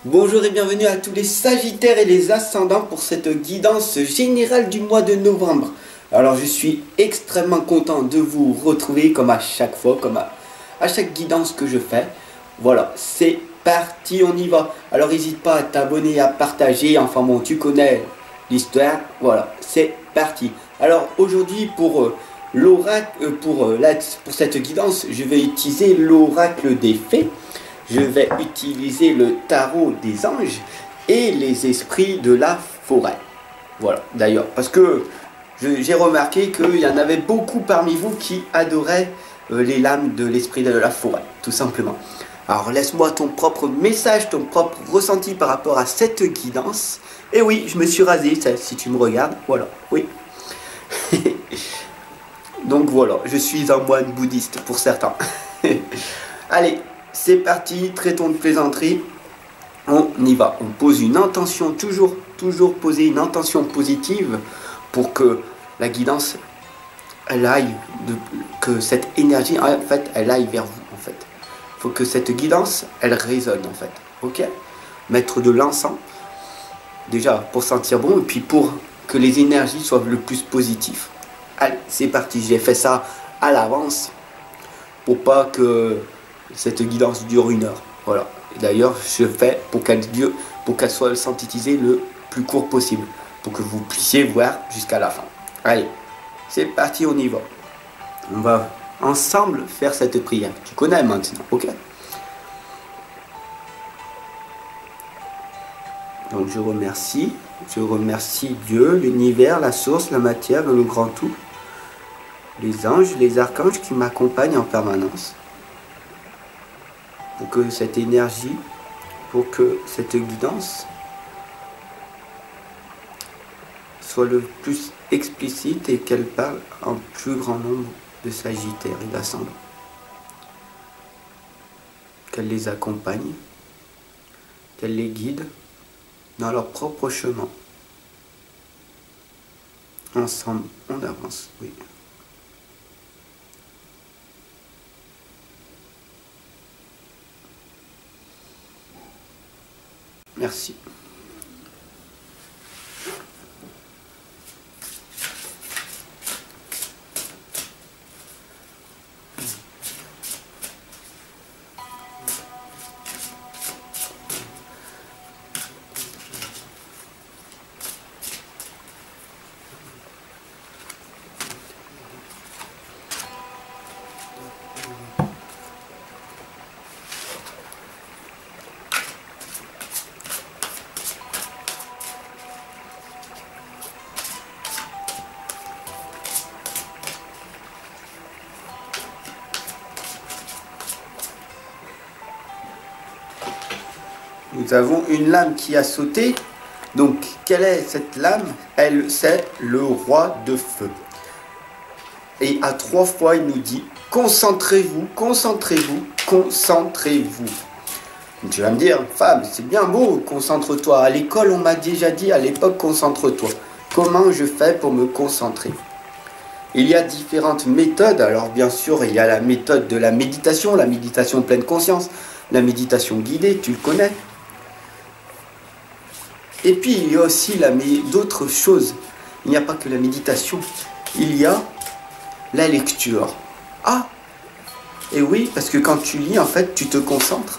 Bonjour et bienvenue à tous les Sagittaires et les Ascendants pour cette guidance générale du mois de novembre. Alors je suis extrêmement content de vous retrouver comme à chaque fois, comme à chaque guidance que je fais. Voilà, c'est parti, on y va. Alors n'hésite pas à t'abonner, à partager, enfin bon, tu connais l'histoire. Voilà, c'est parti. Alors aujourd'hui pour l'oracle, pour cette guidance, je vais utiliser l'oracle des fées. Je vais utiliser le tarot des anges et les esprits de la forêt. Voilà, d'ailleurs, parce que j'ai remarqué qu'il y en avait beaucoup parmi vous qui adoraient les lames de l'esprit de la forêt, tout simplement. Alors laisse-moi ton propre message, ton propre ressenti par rapport à cette guidance. Et oui, je me suis rasé, si tu me regardes, voilà, oui. Donc voilà, je suis un moine bouddhiste pour certains. Allez, c'est parti, traitons de plaisanterie. On y va, on pose une intention, toujours poser une intention positive pour que la guidance, elle aille, que cette énergie, en fait, elle aille vers vous, en fait. Il faut que cette guidance, elle résonne, en fait, ok? Mettre de l'encens, déjà, pour sentir bon, et puis pour que les énergies soient le plus positives. Allez, c'est parti, j'ai fait ça à l'avance, pour pas que cette guidance dure 1 heure. Voilà. D'ailleurs, je fais pour qu'elle soit synthétisée le plus court possible, pour que vous puissiez voir jusqu'à la fin. Allez, c'est parti, on y va. On va ensemble faire cette prière. Tu connais maintenant, ok? Donc je remercie Dieu, l'univers, la source, la matière, le grand tout, les anges, les archanges qui m'accompagnent en permanence. Pour que cette énergie, pour que cette guidance soit le plus explicite et qu'elle parle en plus grand nombre de Sagittaires et d'ascendants. Qu'elle les accompagne, qu'elle les guide dans leur propre chemin. Ensemble, on avance, oui. Merci. Nous avons une lame qui a sauté. Donc, quelle est cette lame? Elle, c'est le roi de feu. Et à 3 fois, il nous dit, concentrez-vous, concentrez-vous, concentrez-vous. Tu vas me dire, femme, c'est bien beau, concentre-toi. À l'école, on m'a déjà dit, à l'époque, concentre-toi. Comment je fais pour me concentrer? Il y a différentes méthodes. Alors, bien sûr, il y a la méthode de la méditation pleine conscience, la méditation guidée, tu le connais. Et puis, il y a aussi d'autres choses. Il n'y a pas que la méditation. Il y a la lecture. Ah! Et oui, parce que quand tu lis, en fait, tu te concentres.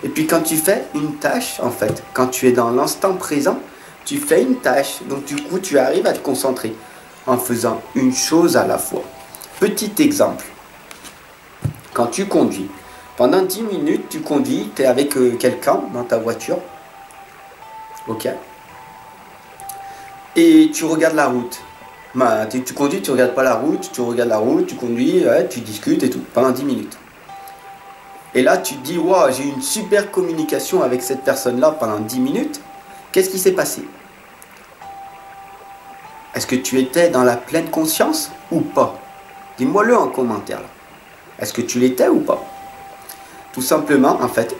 Et puis, quand tu fais une tâche, en fait, quand tu es dans l'instant présent, tu fais une tâche. Donc, du coup, tu arrives à te concentrer en faisant une chose à la fois. Petit exemple. Quand tu conduis, pendant 10 minutes, tu conduis, tu es avec quelqu'un dans ta voiture. Ok. Et tu regardes la route. Bah, tu conduis, tu regardes pas la route, tu regardes la route, tu conduis, ouais, tu discutes et tout, pendant 10 minutes. Et là, tu te dis, waouh, j'ai eu une super communication avec cette personne-là pendant 10 minutes. Qu'est-ce qui s'est passé? Est-ce que tu étais dans la pleine conscience ou pas? Dis-moi-le en commentaire. Est-ce que tu l'étais ou pas? Tout simplement, en fait,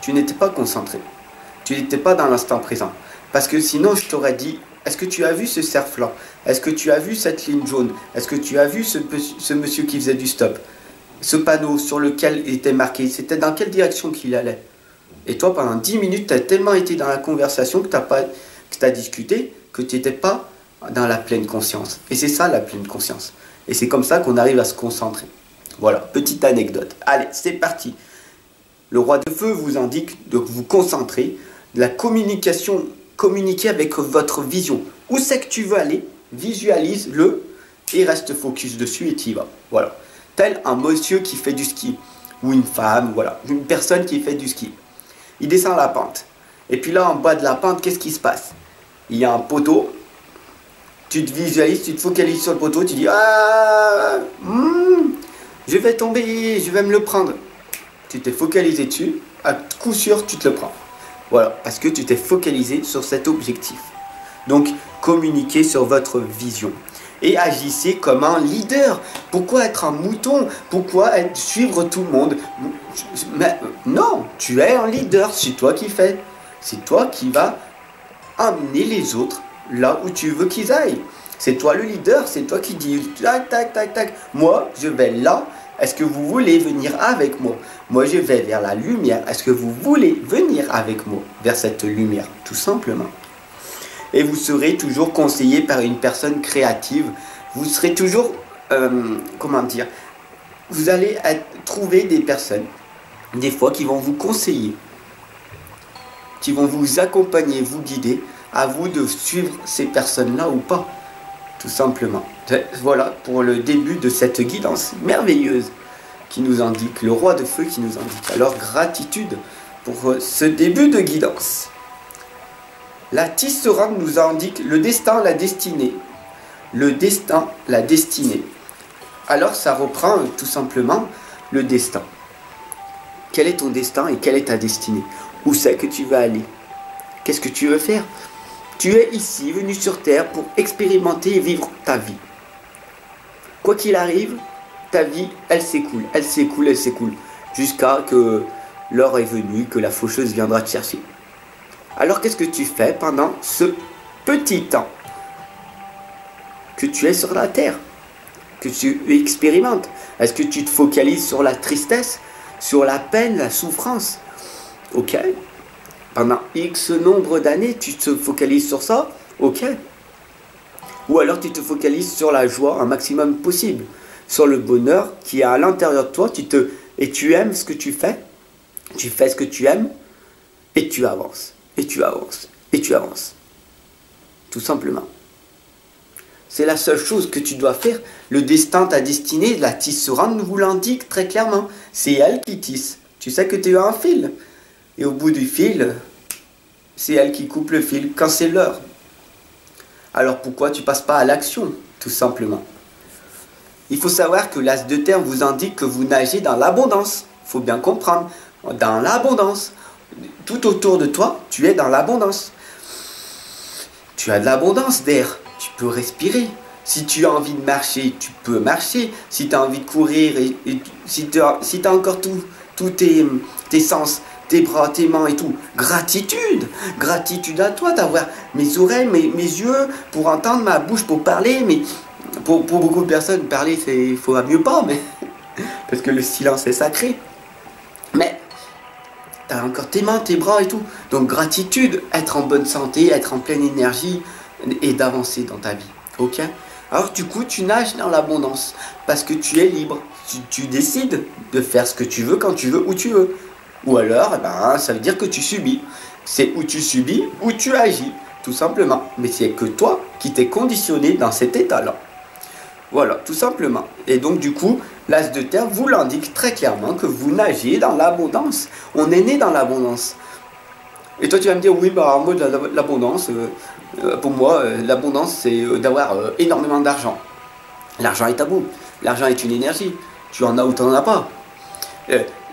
tu n'étais pas concentré. Tu n'étais pas dans l'instant présent. Parce que sinon, je t'aurais dit, est-ce que tu as vu ce cerf-là? Est-ce que tu as vu cette ligne jaune? Est-ce que tu as vu ce monsieur qui faisait du stop? Ce panneau sur lequel il était marqué, c'était dans quelle direction qu'il allait? Et toi, pendant 10 minutes, tu as tellement été dans la conversation que tu as discuté, que tu n'étais pas dans la pleine conscience. Et c'est ça, la pleine conscience. Et c'est comme ça qu'on arrive à se concentrer. Voilà, petite anecdote. Allez, c'est parti. Le roi de feu vous indique de vous concentrer, de la communication, communiquer avec votre vision. Où c'est que tu veux aller, visualise-le et reste focus dessus et tu y vas. Voilà. Tel un monsieur qui fait du ski, ou une femme, voilà, une personne qui fait du ski. Il descend la pente. Et puis là, en bas de la pente, qu'est-ce qui se passe? Il y a un poteau. Tu te visualises, tu te focalises sur le poteau, tu dis ah, je vais tomber, je vais me le prendre. Tu t'es focalisé dessus, à coup sûr, tu te le prends. Voilà, parce que tu t'es focalisé sur cet objectif. Donc, communiquez sur votre vision. Et agissez comme un leader. Pourquoi être un mouton? Pourquoi suivre tout le monde? Mais non, tu es un leader, c'est toi qui fais. C'est toi qui vas amener les autres là où tu veux qu'ils aillent. C'est toi le leader, c'est toi qui dis tac, tac, tac, tac. Moi, je vais là. Est-ce que vous voulez venir avec moi? Moi, je vais vers la lumière. Est-ce que vous voulez venir avec moi vers cette lumière? Tout simplement. Et vous serez toujours conseillé par une personne créative. Vous serez toujours, comment dire, vous allez trouver des personnes, des fois, qui vont vous conseiller, qui vont vous accompagner, vous guider, à vous de suivre ces personnes-là ou pas, tout simplement. Voilà pour le début de cette guidance merveilleuse qui nous indique, le roi de feu qui nous indique. Alors, gratitude pour ce début de guidance. La tisserande nous indique le destin, la destinée. Le destin, la destinée. Alors ça reprend tout simplement le destin. Quel est ton destin et quelle est ta destinée? Où c'est que tu vas aller? Qu'est-ce que tu veux faire? Tu es ici, venu sur Terre pour expérimenter et vivre ta vie. Quoi qu'il arrive, ta vie, elle s'écoule, elle s'écoule, elle s'écoule. Jusqu'à que l'heure est venue, que la faucheuse viendra te chercher. Alors qu'est-ce que tu fais pendant ce petit temps que tu es sur la terre, que tu expérimentes? Est-ce que tu te focalises sur la tristesse, sur la peine, la souffrance? Ok. Pendant X nombre d'années, tu te focalises sur ça? Ok. Ou alors tu te focalises sur la joie un maximum possible, sur le bonheur qui est à l'intérieur de toi, et tu aimes ce que tu fais ce que tu aimes, et tu avances. Et tu avances, et tu avances. Tout simplement. C'est la seule chose que tu dois faire. Le destin, ta destinée, la tisserande vous l'indique très clairement. C'est elle qui tisse. Tu sais que tu as un fil. Et au bout du fil, c'est elle qui coupe le fil quand c'est l'heure. Alors pourquoi tu passes pas à l'action, tout simplement? Il faut savoir que l'as de terre vous indique que vous nagez dans l'abondance. Il faut bien comprendre. Dans l'abondance. Tout autour de toi, tu es dans l'abondance. Tu as de l'abondance d'air. Tu peux respirer. Si tu as envie de marcher, tu peux marcher. Si tu as envie de courir, si tu as encore tous tes sens, tes bras, tes mains et tout. Gratitude. Gratitude à toi d'avoir mes oreilles, mes yeux pour entendre, ma bouche pour parler. Mais pour beaucoup de personnes, parler, il faudra mieux pas. Mais parce que le silence est sacré. Mais tu as encore tes mains, tes bras et tout. Donc gratitude, être en bonne santé, être en pleine énergie et d'avancer dans ta vie. Ok? Alors du coup, tu nages dans l'abondance parce que tu es libre. Tu décides de faire ce que tu veux, quand tu veux, où tu veux. Ou alors, ça veut dire que tu subis. C'est où tu subis, où tu agis, tout simplement. Mais c'est que toi qui t'es conditionné dans cet état-là. Voilà, tout simplement. Et donc du coup, l'as de terre vous l'indique très clairement que vous nagez dans l'abondance. On est né dans l'abondance. Et toi tu vas me dire, oui, moi l'abondance, pour moi, l'abondance c'est d'avoir énormément d'argent. L'argent est tabou. L'argent est une énergie. Tu en as ou tu n'en as pas.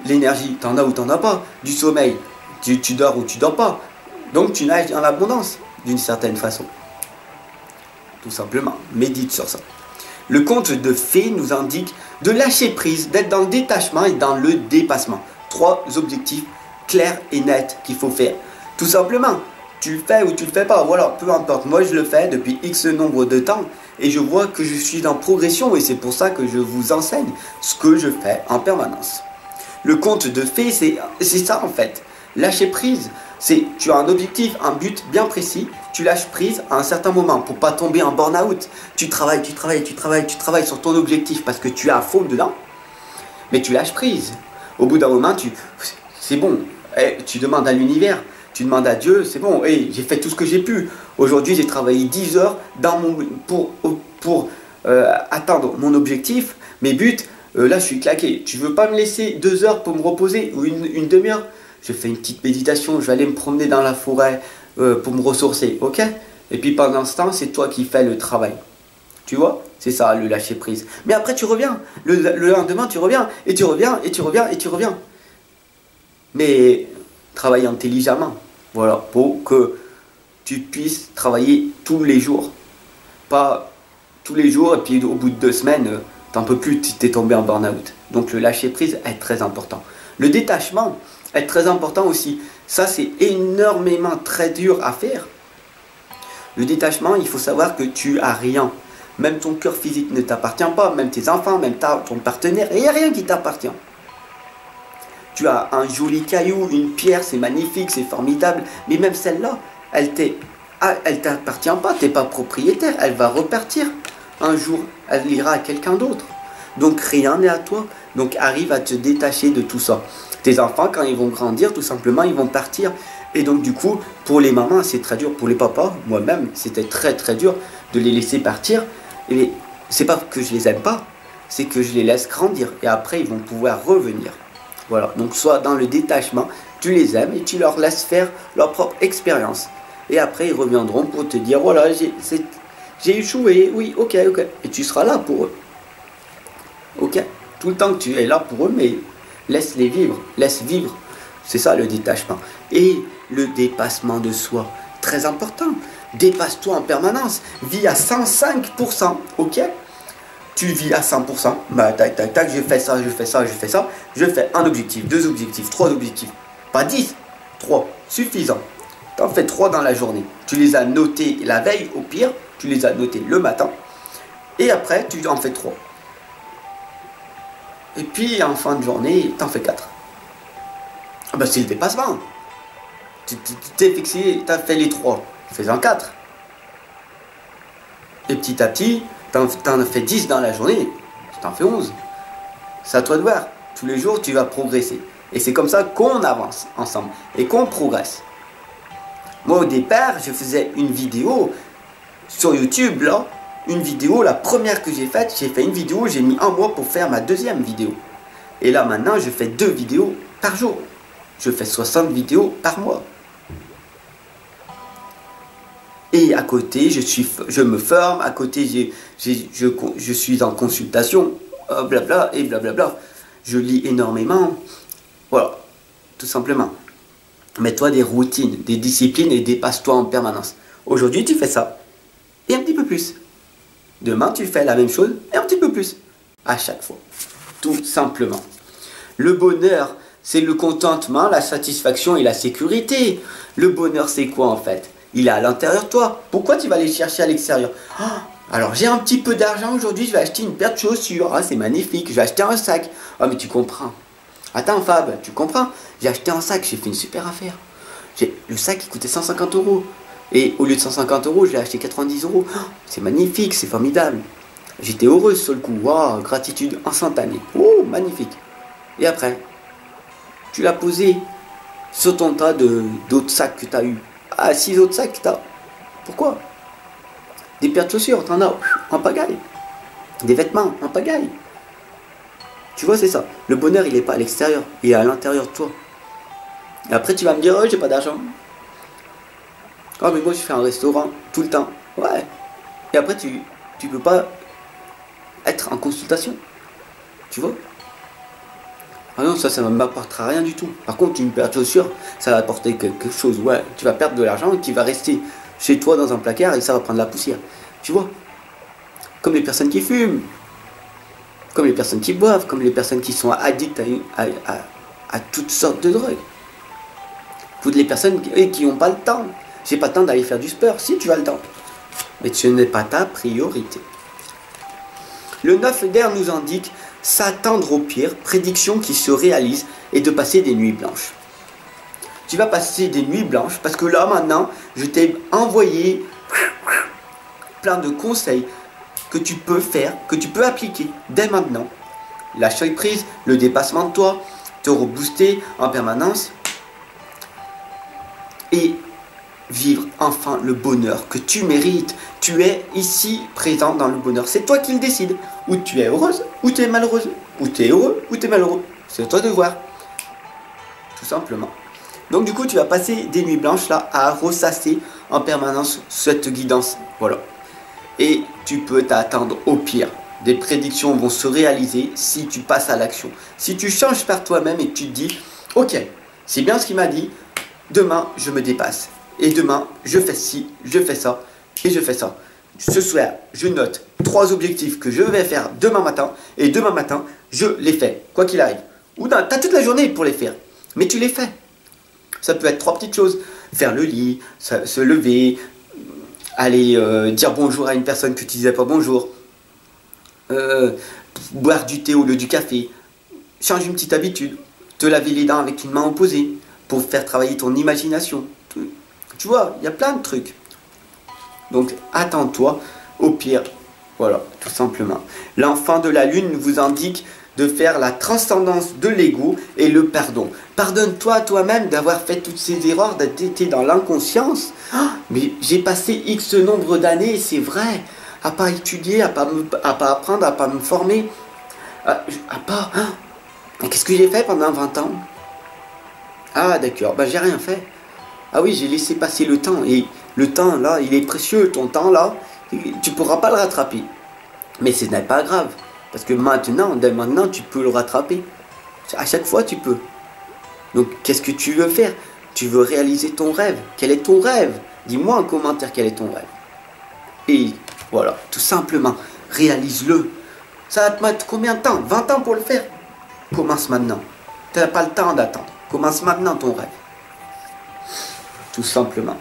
L'énergie, tu en as ou tu n'en as pas. Du sommeil, tu dors ou tu dors pas. Donc tu nages dans l'abondance, d'une certaine façon. Tout simplement. Médite sur ça. Le conte de fées nous indique de lâcher prise, d'être dans le détachement et dans le dépassement. 3 objectifs clairs et nets qu'il faut faire. Tout simplement, tu le fais ou tu le fais pas, voilà, peu importe. Moi je le fais depuis X nombre de temps et je vois que je suis en progression et c'est pour ça que je vous enseigne ce que je fais en permanence. Le conte de fées, c'est ça en fait. Lâcher prise, c'est tu as un objectif, un but bien précis, tu lâches prise à un certain moment pour pas tomber en burn-out. Tu travailles sur ton objectif parce que tu es à fond dedans, mais tu lâches prise. Au bout d'un moment, c'est bon. Tu demandes à l'univers, tu demandes à Dieu, c'est bon, j'ai fait tout ce que j'ai pu. Aujourd'hui, j'ai travaillé 10 heures pour atteindre mon objectif, mes buts. Là, je suis claqué. Tu veux pas me laisser 2 heures pour me reposer ou une demi-heure? Je fais une petite méditation, je vais aller me promener dans la forêt pour me ressourcer, ok? Et puis pendant ce temps, c'est toi qui fais le travail. Tu vois? C'est ça, le lâcher prise. Mais après, tu reviens. Le lendemain, tu reviens. Et tu reviens, et tu reviens, et tu reviens. Mais travaille intelligemment. Voilà, pour que tu puisses travailler tous les jours. Pas tous les jours, et puis au bout de 2 semaines, t'en peux plus, tu t'es tombé en burn-out. Donc le lâcher prise est très important. Le détachement est très important aussi. Ça, c'est énormément très dur à faire. Le détachement, il faut savoir que tu as rien. Même ton cœur physique ne t'appartient pas, même tes enfants, même ton partenaire, il n'y a rien qui t'appartient. Tu as un joli caillou, une pierre, c'est magnifique, c'est formidable, mais même celle-là, elle t'appartient pas, tu n'es pas propriétaire, elle va repartir. Un jour, elle ira à quelqu'un d'autre. Donc rien n'est à toi. Donc arrive à te détacher de tout ça. Tes enfants, quand ils vont grandir, tout simplement, ils vont partir. Et donc du coup, pour les mamans, c'est très dur. Pour les papas, moi-même, c'était très très dur de les laisser partir. Et c'est pas que je les aime pas, c'est que je les laisse grandir. Et après, ils vont pouvoir revenir. Voilà. Donc soit dans le détachement, tu les aimes et tu leur laisses faire leur propre expérience. Et après, ils reviendront pour te dire, voilà, j'ai échoué, oui, ok. Et tu seras là pour eux. Ok? Tout le temps que tu es là pour eux, mais laisse-les vivre, laisse vivre. C'est ça le détachement. Et le dépassement de soi, très important. Dépasse-toi en permanence. Vis à 105%, ok? Tu vis à 100%. Bah, tac, je fais ça. Je fais un objectif, 2 objectifs, 3 objectifs. Pas 10, 3, suffisant. Tu en fais 3 dans la journée. Tu les as notés la veille, au pire. Tu les as notés le matin. Et après, tu en fais 3. Et puis, en fin de journée, tu en fais 4. Ah bah, c'est le dépassement. Tu t'es fixé, tu as fait les 3. Fais-en 4. Et petit à petit, tu en as fait 10 dans la journée. Tu t'en fais 11. C'est à toi de voir. Tous les jours, tu vas progresser. Et c'est comme ça qu'on avance ensemble. Et qu'on progresse. Moi, au départ, je faisais une vidéo sur YouTube, là. Une vidéo, la première que j'ai fait une vidéo, j'ai mis 1 mois pour faire ma 2e vidéo. Et là, maintenant, je fais 2 vidéos par jour. Je fais 60 vidéos par mois. Et à côté, je me forme. À côté, je suis en consultation. Blabla et blablabla. Je lis énormément. Voilà, tout simplement. Mets-toi des routines, des disciplines et dépasse-toi en permanence. Aujourd'hui, tu fais ça. Et un petit peu plus. Demain, tu fais la même chose et un petit peu plus. À chaque fois. Tout simplement. Le bonheur, c'est le contentement, la satisfaction et la sécurité. Le bonheur, c'est quoi en fait? Il est à l'intérieur de toi. Pourquoi tu vas aller chercher à l'extérieur? Alors, j'ai un petit peu d'argent aujourd'hui, je vais acheter une paire de chaussures. Ah, c'est magnifique, je vais acheter un sac. Ah, mais tu comprends. Attends, Fab, tu comprends? J'ai acheté un sac, j'ai fait une super affaire. Le sac, il coûtait 150 €. Et au lieu de 150 €, je l'ai acheté 90 €. C'est magnifique, c'est formidable. J'étais heureuse sur le coup. Waouh, gratitude instantanée. Oh, magnifique. Et après, tu l'as posé sur ton tas d'autres sacs que tu as eu. Ah, 6 autres sacs que tu as. Pourquoi? Des paires de chaussures, tu en as en pagaille. Des vêtements en pagaille. Tu vois, c'est ça. Le bonheur, il n'est pas à l'extérieur, il est à l'intérieur de toi. Et après, tu vas me dire, oh, j'ai pas d'argent. Ah, mais moi, je fais un restaurant tout le temps. Ouais. Et après, tu peux pas être en consultation. Tu vois? Ah non, ça ne m'apportera rien du tout. Par contre, une paire de chaussures, ça va apporter quelque chose. Ouais, tu vas perdre de l'argent qui va rester chez toi dans un placard et ça va prendre la poussière. Tu vois? Comme les personnes qui fument, comme les personnes qui boivent, comme les personnes qui sont addictes à toutes sortes de drogues. Toutes les personnes qui n'ont pas le temps. J'ai pas le temps d'aller faire du sport. Si, tu as le temps. Mais ce n'est pas ta priorité. Le 9 d'air nous indique s'attendre au pire, prédiction qui se réalise et de passer des nuits blanches. tu vas passer des nuits blanches parce que là maintenant, je t'ai envoyé plein de conseils que tu peux faire, que tu peux appliquer dès maintenant. Lâcher prise, le dépassement de toi, te rebooster en permanence et vivre enfin le bonheur que tu mérites. Tu es ici présent dans le bonheur. C'est toi qui le décides. Ou tu es heureuse, ou tu es malheureuse. Ou tu es heureux, ou tu es malheureux. C'est à toi de voir. Tout simplement. Donc du coup, tu vas passer des nuits blanches là à ressasser en permanence cette guidance. Voilà. Et tu peux t'attendre au pire. Des prédictions vont se réaliser si tu passes à l'action. Si tu changes par toi-même et que tu te dis, ok, c'est bien ce qu'il m'a dit, demain je me dépasse. Et demain, je fais ci, je fais ça, et je fais ça. Ce soir, je note 3 objectifs que je vais faire demain matin, et demain matin, je les fais, quoi qu'il arrive. Ou tu as toute la journée pour les faire, mais tu les fais. Ça peut être 3 petites choses. Faire le lit, se lever, aller dire bonjour à une personne que tu disais pas bonjour, boire du thé au lieu du café, changer une petite habitude, te laver les dents avec une main opposée, pour faire travailler ton imagination. Tu vois, il y a plein de trucs. Donc, attends-toi au pire. Voilà, tout simplement. L'enfant de la lune vous indique de faire la transcendance de l'ego et le pardon. Pardonne-toi toi-même d'avoir fait toutes ces erreurs, d'être été dans l'inconscience. Ah, mais j'ai passé X nombre d'années, c'est vrai, à pas étudier, à pas apprendre, à pas me former, à pas... Ah, qu'est-ce que j'ai fait pendant 20 ans? Ah, d'accord, bah j'ai rien fait. Ah oui, j'ai laissé passer le temps. Et le temps, là, il est précieux. Ton temps, là, tu ne pourras pas le rattraper. Mais ce n'est pas grave. Parce que maintenant, dès maintenant, tu peux le rattraper. À chaque fois, tu peux. Donc, qu'est-ce que tu veux faire? Tu veux réaliser ton rêve. Quel est ton rêve? Dis-moi en commentaire quel est ton rêve. Et voilà, tout simplement, réalise-le. Ça va te mettre combien de temps? 20 ans pour le faire? Commence maintenant. Tu n'as pas le temps d'attendre. Commence maintenant ton rêve. Tout simplement.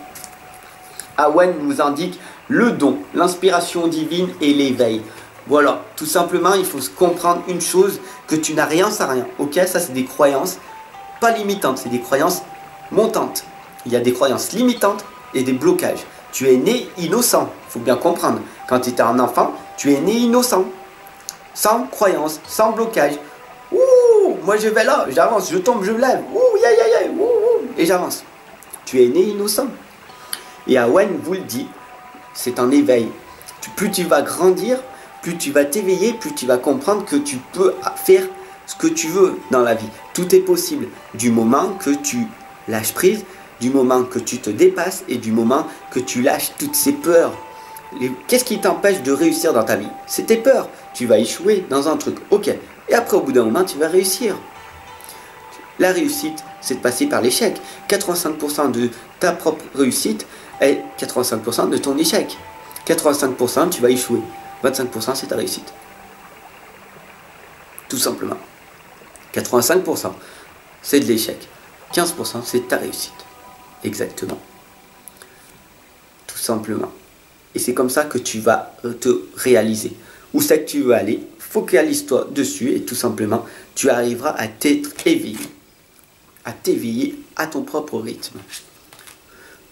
Awen nous indique le don, l'inspiration divine et l'éveil. Voilà, tout simplement, il faut se comprendre une chose, que tu n'as rien sans rien. Ok, ça c'est des croyances pas limitantes, c'est des croyances montantes. Il y a des croyances limitantes et des blocages. Tu es né innocent, il faut bien comprendre. Quand tu étais un enfant, tu es né innocent. Sans croyance, sans blocage. Ouh, moi je vais là, j'avance, je tombe, je me lève. Ouh, ya, ya, ya, ouh, ouh, et j'avance. Tu es né innocent. Et Awen vous le dit, c'est un éveil. Plus tu vas grandir, plus tu vas t'éveiller, plus tu vas comprendre que tu peux faire ce que tu veux dans la vie. Tout est possible du moment que tu lâches prise, du moment que tu te dépasses et du moment que tu lâches toutes ces peurs. Qu'est-ce qui t'empêche de réussir dans ta vie? C'est tes peurs. Tu vas échouer dans un truc. Ok. Et après, au bout d'un moment, tu vas réussir. La réussite, c'est de passer par l'échec. 85% de ta propre réussite est 85% de ton échec. 85%, tu vas échouer. 25%, c'est ta réussite. Tout simplement. 85%, c'est de l'échec. 15%, c'est ta réussite. Exactement. Tout simplement. Et c'est comme ça que tu vas te réaliser. Où c'est que tu veux aller? Focalise-toi dessus et tout simplement, tu arriveras à t'être éveillé. À t'éveiller à ton propre rythme.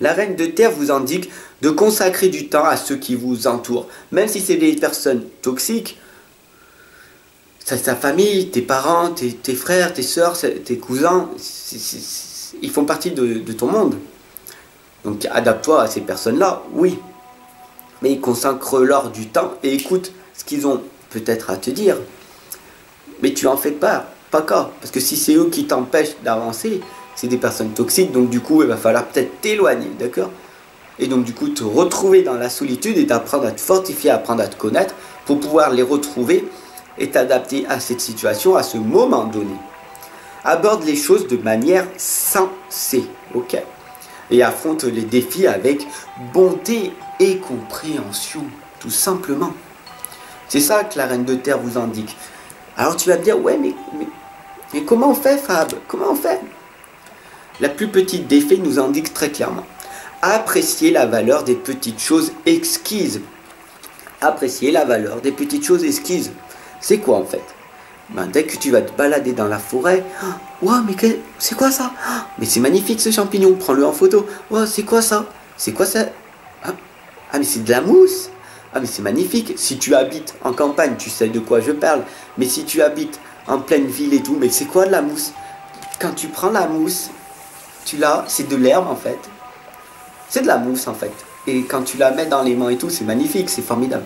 La reine de terre vous indique de consacrer du temps à ceux qui vous entourent. Même si c'est des personnes toxiques, c'est ta famille, tes parents, tes frères, tes soeurs, tes cousins, ils font partie de ton monde. Donc adapte-toi à ces personnes-là, oui. Mais consacre-leur du temps et écoute ce qu'ils ont peut-être à te dire. Mais tu en fais pas cas. Parce que si c'est eux qui t'empêchent d'avancer, c'est des personnes toxiques, donc du coup il va falloir peut-être t'éloigner, d'accord? Et donc du coup te retrouver dans la solitude et d'apprendre à te fortifier, apprendre à te connaître pour pouvoir les retrouver et t'adapter à cette situation, à ce moment donné. Aborde les choses de manière sensée, ok? Et affronte les défis avec bonté et compréhension, tout simplement. C'est ça que la reine de terre vous indique. Alors tu vas me dire, ouais, mais comment on fait, Fab? Comment on fait? La plus petite des fées nous indique très clairement. Apprécier la valeur des petites choses exquises. Apprécier la valeur des petites choses exquises. C'est quoi en fait? Ben, dès que tu vas te balader dans la forêt, ouah, mais c'est quoi ça? Mais c'est magnifique ce champignon, prends-le en photo. Ouah, c'est quoi ça? C'est quoi ça? Ah, mais c'est de la mousse. Ah, mais c'est magnifique. Si tu habites en campagne, tu sais de quoi je parle. Mais si tu habites en pleine ville et tout, mais c'est quoi de la mousse? Quand tu prends la mousse, c'est de l'herbe en fait. C'est de la mousse en fait. Et quand tu la mets dans les mains et tout, c'est magnifique, c'est formidable.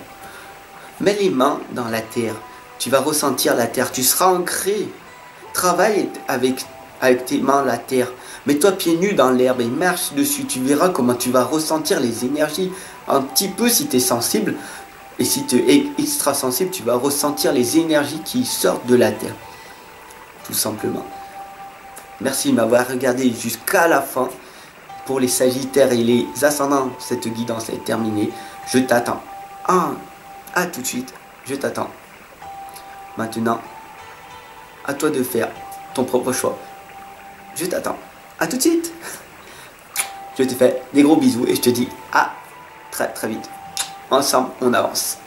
Mets les mains dans la terre. Tu vas ressentir la terre. Tu seras ancré. Travaille avec tes mains la terre. Mets-toi pieds nus dans l'herbe et marche dessus. Tu verras comment tu vas ressentir les énergies. Un petit peu si tu es sensible. Et si tu es extra sensible, tu vas ressentir les énergies qui sortent de la terre. Tout simplement. Merci de m'avoir regardé jusqu'à la fin. Pour les Sagittaires et les Ascendants, cette guidance est terminée. Je t'attends. À tout de suite. Je t'attends. Maintenant, à toi de faire ton propre choix. Je t'attends. À tout de suite. Je te fais des gros bisous et je te dis à très très vite. Ensemble, on avance.